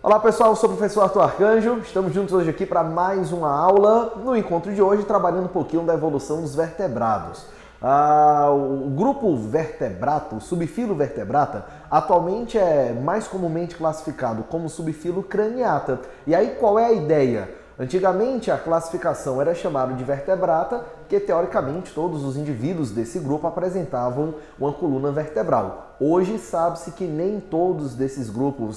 Olá pessoal, eu sou o professor Arthur Arcanjo, estamos juntos hoje aqui para mais uma aula. No encontro de hoje, trabalhando um pouquinho da evolução dos vertebrados. O grupo vertebrato, o subfilo vertebrata, atualmente é mais comumente classificado como subfilo craniata. E aí qual é a ideia? Antigamente a classificação era chamada de vertebrata, que teoricamente todos os indivíduos desse grupo apresentavam uma coluna vertebral. Hoje sabe-se que nem todos desse grupo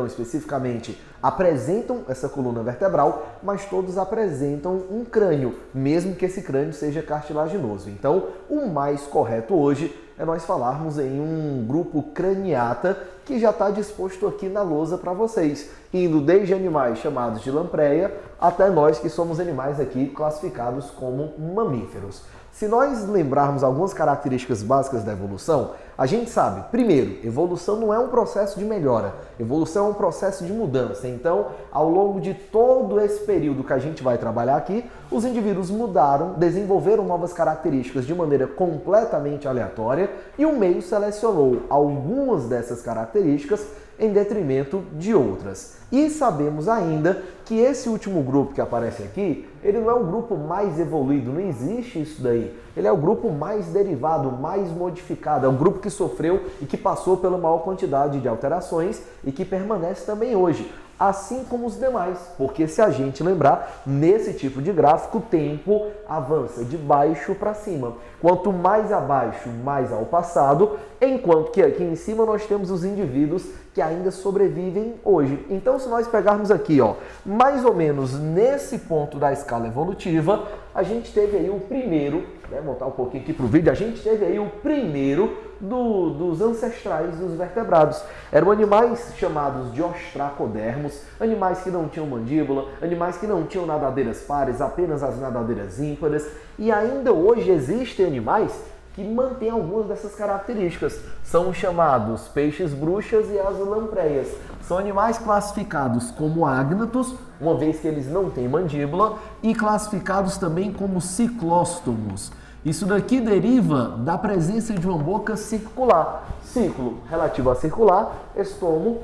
especificamente, apresentam essa coluna vertebral, mas todos apresentam um crânio, mesmo que esse crânio seja cartilaginoso. Então, o mais correto hoje é nós falarmos em um grupo craniata que já está disposto aqui na lousa para vocês, indo desde animais chamados de lampreia até nós que somos animais aqui classificados como mamíferos. Se nós lembrarmos algumas características básicas da evolução, a gente sabe, primeiro, evolução não é um processo de melhora, evolução é um processo de mudança. Então, ao longo de todo esse período que a gente vai trabalhar aqui, os indivíduos mudaram, desenvolveram novas características de maneira completamente aleatória e o meio selecionou algumas dessas características em detrimento de outras. E sabemos ainda que esse último grupo que aparece aqui, ele não é o grupo mais evoluído, não existe isso daí. Ele é o grupo mais derivado, mais modificado, é o grupo que sofreu e que passou pela maior quantidade de alterações e que permanece também hoje, assim como os demais, porque se a gente lembrar, nesse tipo de gráfico o tempo avança de baixo para cima. Quanto mais abaixo, mais ao passado, enquanto que aqui em cima nós temos os indivíduos que ainda sobrevivem hoje. Então, se nós pegarmos aqui, mais ou menos nesse ponto da escala evolutiva, a gente teve aí o primeiro, voltar um pouquinho aqui para o vídeo, a gente teve aí o primeiro dos ancestrais dos vertebrados. Eram animais chamados de ostracodermos, animais que não tinham mandíbula, animais que não tinham nadadeiras pares, apenas as nadadeiras ímpares, e ainda hoje existem animais que mantêm algumas dessas características. São chamados peixes-bruxas e as lampreias. São animais classificados como ágnatos, uma vez que eles não têm mandíbula, e classificados também como ciclóstomos. Isso daqui deriva da presença de uma boca circular. Ciclo relativo a circular, estomo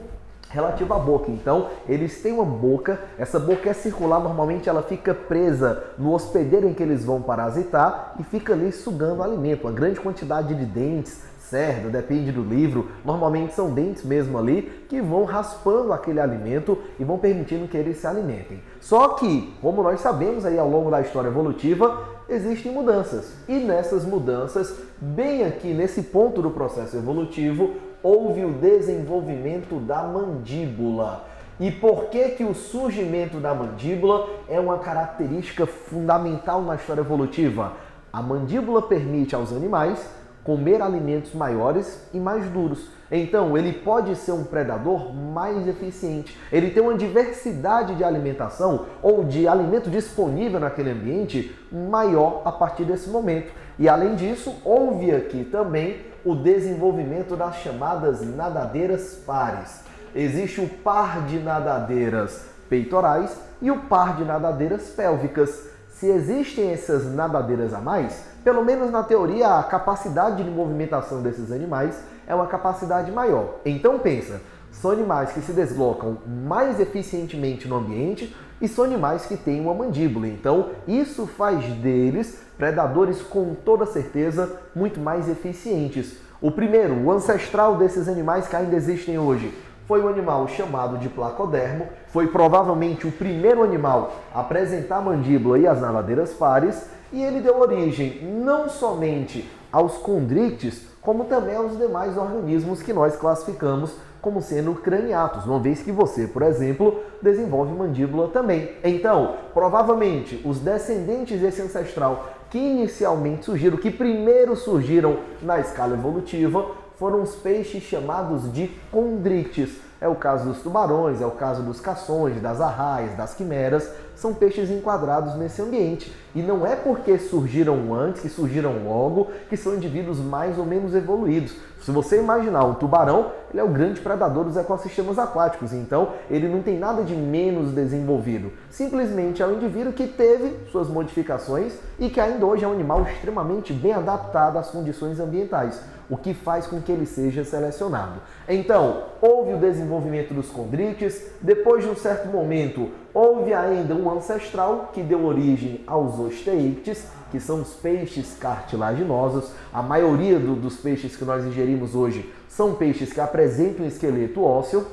relativo à boca. Então, eles têm uma boca, essa boca é circular, normalmente ela fica presa no hospedeiro em que eles vão parasitar e fica ali sugando alimento, uma grande quantidade de dentes, cerda, depende do livro, normalmente são dentes mesmo ali, que vão raspando aquele alimento e vão permitindo que eles se alimentem. Só que, como nós sabemos aí ao longo da história evolutiva, existem mudanças. E nessas mudanças, bem aqui nesse ponto do processo evolutivo, houve o desenvolvimento da mandíbula. E por que o surgimento da mandíbula é uma característica fundamental na história evolutiva? A mandíbula permite aos animais comer alimentos maiores e mais duros. Então, ele pode ser um predador mais eficiente. Ele tem uma diversidade de alimentação ou de alimento disponível naquele ambiente maior a partir desse momento. E, além disso, houve aqui também o desenvolvimento das chamadas nadadeiras pares. Existe o par de nadadeiras peitorais e o par de nadadeiras pélvicas. Se existem essas nadadeiras a mais, pelo menos na teoria, a capacidade de movimentação desses animais é uma capacidade maior. Então pensa, são animais que se deslocam mais eficientemente no ambiente e são animais que têm uma mandíbula. Então isso faz deles predadores com toda certeza muito mais eficientes. O primeiro, o ancestral desses animais que ainda existem hoje, foi um animal chamado de placodermo, foi provavelmente o primeiro animal a apresentar mandíbula e as nadadeiras pares, e ele deu origem não somente aos condríctes, como também aos demais organismos que nós classificamos como sendo craniatos, uma vez que você, por exemplo, desenvolve mandíbula também. Então, provavelmente, os descendentes desse ancestral que inicialmente surgiram, que primeiro surgiram na escala evolutiva, foram os peixes chamados de condríctes. É o caso dos tubarões, é o caso dos cações, das arraias, das quimeras. são peixes enquadrados nesse ambiente. E não é porque surgiram antes, que surgiram logo, que são indivíduos mais ou menos evoluídos. Se você imaginar um tubarão, ele é o grande predador dos ecossistemas aquáticos, então ele não tem nada de menos desenvolvido. Simplesmente é um indivíduo que teve suas modificações e que ainda hoje é um animal extremamente bem adaptado às condições ambientais, o que faz com que ele seja selecionado. Então, houve o desenvolvimento dos condrites, depois de um certo momento, houve ainda um ancestral que deu origem aos osteíctes, que são os peixes cartilaginosos. A maioria dos peixes que nós ingerimos hoje são peixes que apresentam um esqueleto ósseo.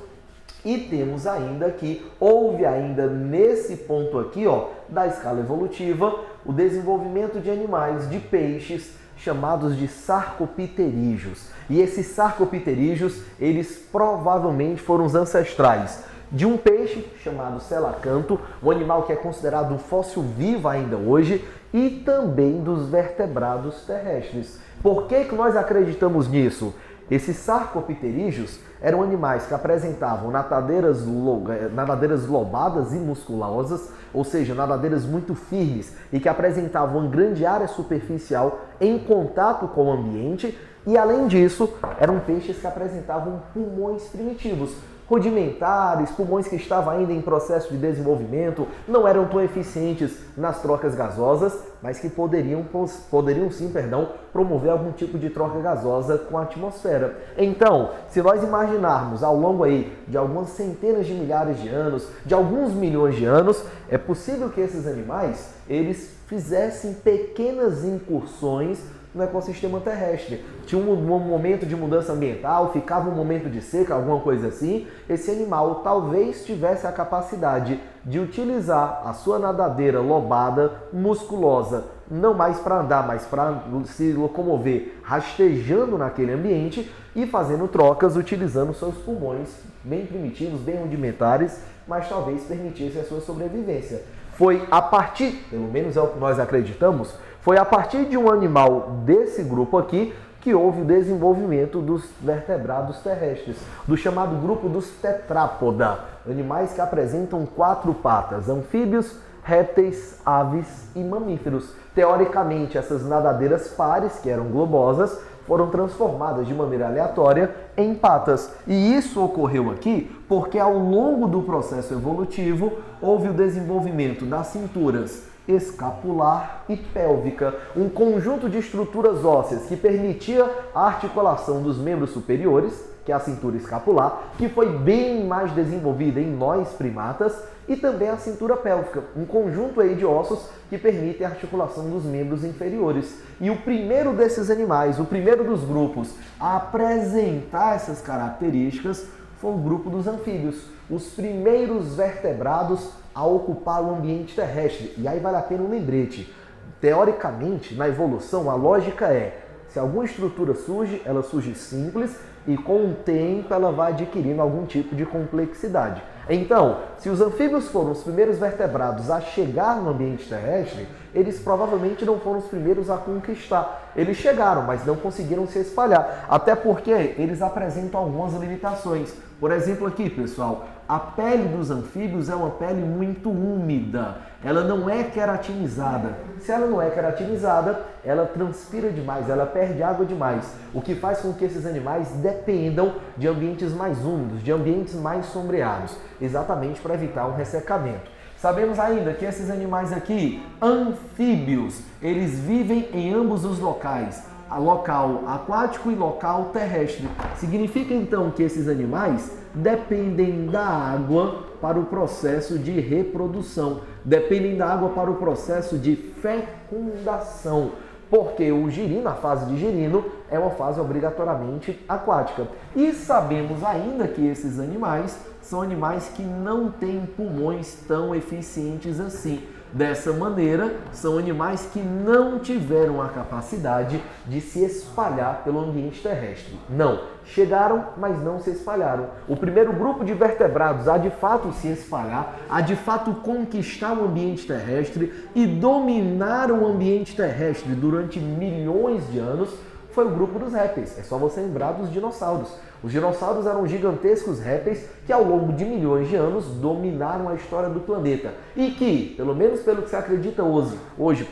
E temos ainda que houve ainda nesse ponto aqui, ó, da escala evolutiva, o desenvolvimento de animais, de peixes, chamados de sarcopterídeos. E esses sarcopterídeos, eles provavelmente foram os ancestrais de um peixe chamado selacanto, um animal que é considerado um fóssil vivo ainda hoje, e também dos vertebrados terrestres. Por que nós acreditamos nisso? Esses sarcopterídeos eram animais que apresentavam nadadeiras lobadas e musculosas, ou seja, nadadeiras muito firmes e que apresentavam uma grande área superficial em contato com o ambiente, e além disso, eram peixes que apresentavam pulmões primitivos, rudimentares, pulmões que estavam ainda em processo de desenvolvimento, não eram tão eficientes nas trocas gasosas, mas que poderiam sim, promover algum tipo de troca gasosa com a atmosfera. Então, se nós imaginarmos ao longo aí de algumas centenas de milhares de anos, de alguns milhões de anos, é possível que esses animais, eles fizessem pequenas incursões no ecossistema terrestre. Tinha um momento de mudança ambiental, ficava um momento de seca, alguma coisa assim. Esse animal talvez tivesse a capacidade de utilizar a sua nadadeira lobada, musculosa, não mais para andar, mas para se locomover, rastejando naquele ambiente e fazendo trocas, utilizando seus pulmões bem primitivos, bem rudimentares, mas talvez permitisse a sua sobrevivência. Foi a partir, pelo menos é o que nós acreditamos, foi a partir de um animal desse grupo aqui que houve o desenvolvimento dos vertebrados terrestres, do chamado grupo dos tetrápoda, animais que apresentam 4 patas, anfíbios, répteis, aves e mamíferos. Teoricamente, essas nadadeiras pares, que eram globosas, foram transformadas de maneira aleatória em patas. E isso ocorreu aqui porque ao longo do processo evolutivo houve o desenvolvimento das cinturas escapular e pélvica, um conjunto de estruturas ósseas que permitia a articulação dos membros superiores, que é a cintura escapular, que foi bem mais desenvolvida em nós primatas, e também a cintura pélvica, um conjunto aí de ossos que permitem a articulação dos membros inferiores. E o primeiro desses animais, o primeiro dos grupos a apresentar essas características foi o grupo dos anfíbios, os primeiros vertebrados a ocupar o ambiente terrestre. E aí vale a pena um lembrete. Teoricamente, na evolução, a lógica é, se alguma estrutura surge, ela surge simples e com o tempo ela vai adquirindo algum tipo de complexidade. Então, se os anfíbios foram os primeiros vertebrados a chegar no ambiente terrestre, eles provavelmente não foram os primeiros a conquistar. Eles chegaram, mas não conseguiram se espalhar, até porque eles apresentam algumas limitações. Por exemplo aqui, pessoal, a pele dos anfíbios é uma pele muito úmida, ela não é queratinizada. Se ela não é queratinizada, ela transpira demais, ela perde água demais, o que faz com que esses animais dependam de ambientes mais úmidos, de ambientes mais sombreados, exatamente para evitar um ressecamento. Sabemos ainda que esses animais aqui, anfíbios, eles vivem em ambos os locais, local aquático e local terrestre. Significa então que esses animais dependem da água para o processo de reprodução, dependem da água para o processo de fecundação, porque o girino, a fase de girino, é uma fase obrigatoriamente aquática. E sabemos ainda que esses animais são animais que não têm pulmões tão eficientes assim. Dessa maneira, são animais que não tiveram a capacidade de se espalhar pelo ambiente terrestre. Não, chegaram, mas não se espalharam. O primeiro grupo de vertebrados a de fato se espalhar, a de fato conquistar o ambiente terrestre e dominar o ambiente terrestre durante milhões de anos foi o grupo dos répteis. É só você lembrar dos dinossauros. Os dinossauros eram gigantescos répteis que ao longo de milhões de anos dominaram a história do planeta. E que, pelo menos pelo que se acredita hoje,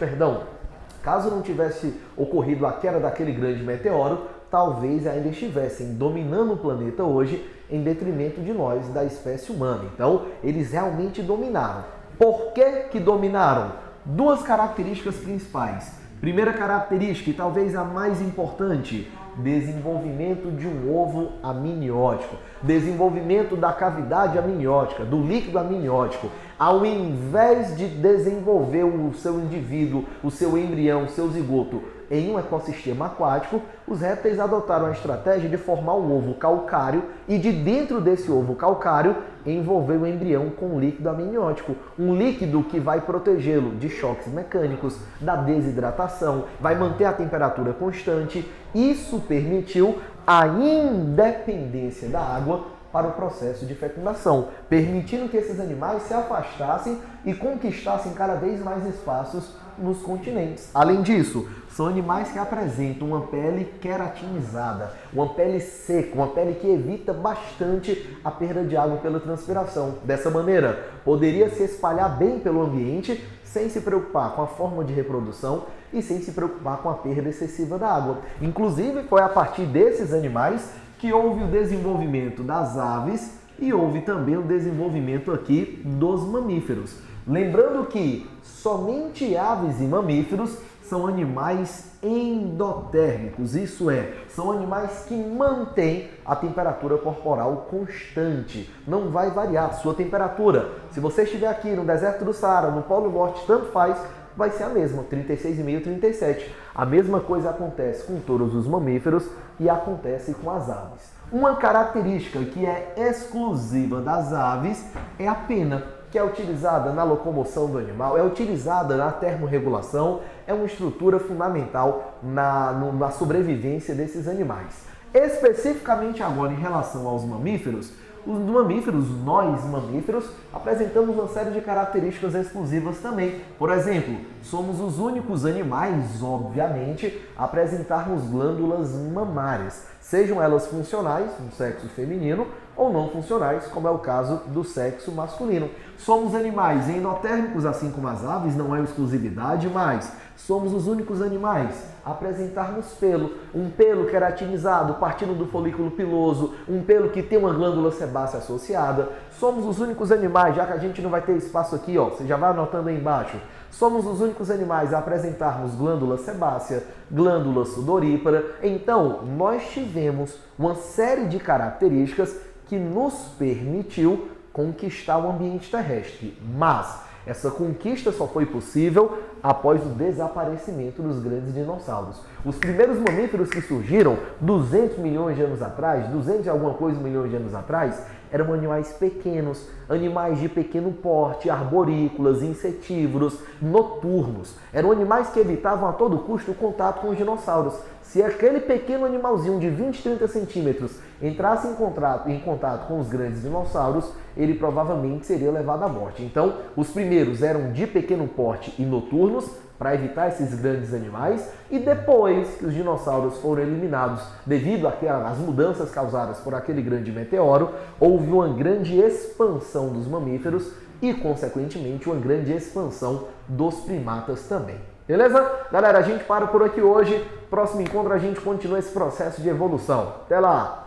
caso não tivesse ocorrido a queda daquele grande meteoro, talvez ainda estivessem dominando o planeta hoje em detrimento de nós, da espécie humana. Então, eles realmente dominaram. Por que dominaram? Duas características principais. Primeira característica, e talvez a mais importante, desenvolvimento de um ovo amniótico, desenvolvimento da cavidade amniótica, do líquido amniótico. Ao invés de desenvolver o seu indivíduo, o seu embrião, o seu zigoto em um ecossistema aquático, os répteis adotaram a estratégia de formar um ovo calcário e de dentro desse ovo calcário envolver o embrião com líquido amniótico, um líquido que vai protegê-lo de choques mecânicos, da desidratação, vai manter a temperatura constante. Isso permitiu a independência da água para o processo de fecundação, permitindo que esses animais se afastassem e conquistassem cada vez mais espaços nos continentes. Além disso, são animais que apresentam uma pele queratinizada, uma pele seca, uma pele que evita bastante a perda de água pela transpiração. Dessa maneira, poderia se espalhar bem pelo ambiente sem se preocupar com a forma de reprodução e sem se preocupar com a perda excessiva da água. Inclusive, foi a partir desses animais que houve o desenvolvimento das aves e houve também o desenvolvimento aqui dos mamíferos. Lembrando que somente aves e mamíferos são animais endotérmicos, isso é, são animais que mantêm a temperatura corporal constante, não vai variar sua temperatura. Se você estiver aqui no deserto do Saara, no Polo Norte, tanto faz, vai ser a mesma, 36,5, 37. A mesma coisa acontece com todos os mamíferos e acontece com as aves. Uma característica que é exclusiva das aves é a pena, que é utilizada na locomoção do animal, é utilizada na termorregulação, é uma estrutura fundamental na sobrevivência desses animais. Especificamente agora em relação aos mamíferos, nós mamíferos, apresentamos uma série de características exclusivas também. Por exemplo, somos os únicos animais, obviamente, a apresentarmos glândulas mamárias, sejam elas funcionais, no sexo feminino, ou não funcionais, como é o caso do sexo masculino. Somos animais endotérmicos, assim como as aves, não é exclusividade, mas somos os únicos animais a apresentarmos pelo, um pelo queratinizado partindo do folículo piloso, um pelo que tem uma glândula sebácea associada. Somos os únicos animais, já que a gente não vai ter espaço aqui, ó, você já vai anotando aí embaixo. Somos os únicos animais a apresentarmos glândula sebácea, glândula sudorípara. Então, nós tivemos uma série de características que nos permitiu conquistar o ambiente terrestre. Mas essa conquista só foi possível após o desaparecimento dos grandes dinossauros. Os primeiros mamíferos que surgiram 200 milhões de anos atrás, 200 e alguma coisa milhões de anos atrás, eram animais pequenos, animais de pequeno porte, arborícolas, insetívoros, noturnos. Eram animais que evitavam a todo custo o contato com os dinossauros. Se aquele pequeno animalzinho de 20, 30 centímetros entrasse em contato com os grandes dinossauros, ele provavelmente seria levado à morte. Então, os primeiros eram de pequeno porte e noturnos, para evitar esses grandes animais, e depois que os dinossauros foram eliminados devido às mudanças causadas por aquele grande meteoro, houve uma grande expansão dos mamíferos e, consequentemente, uma grande expansão dos primatas também. Beleza? Galera, a gente para por aqui hoje. Próximo encontro a gente continua esse processo de evolução. Até lá!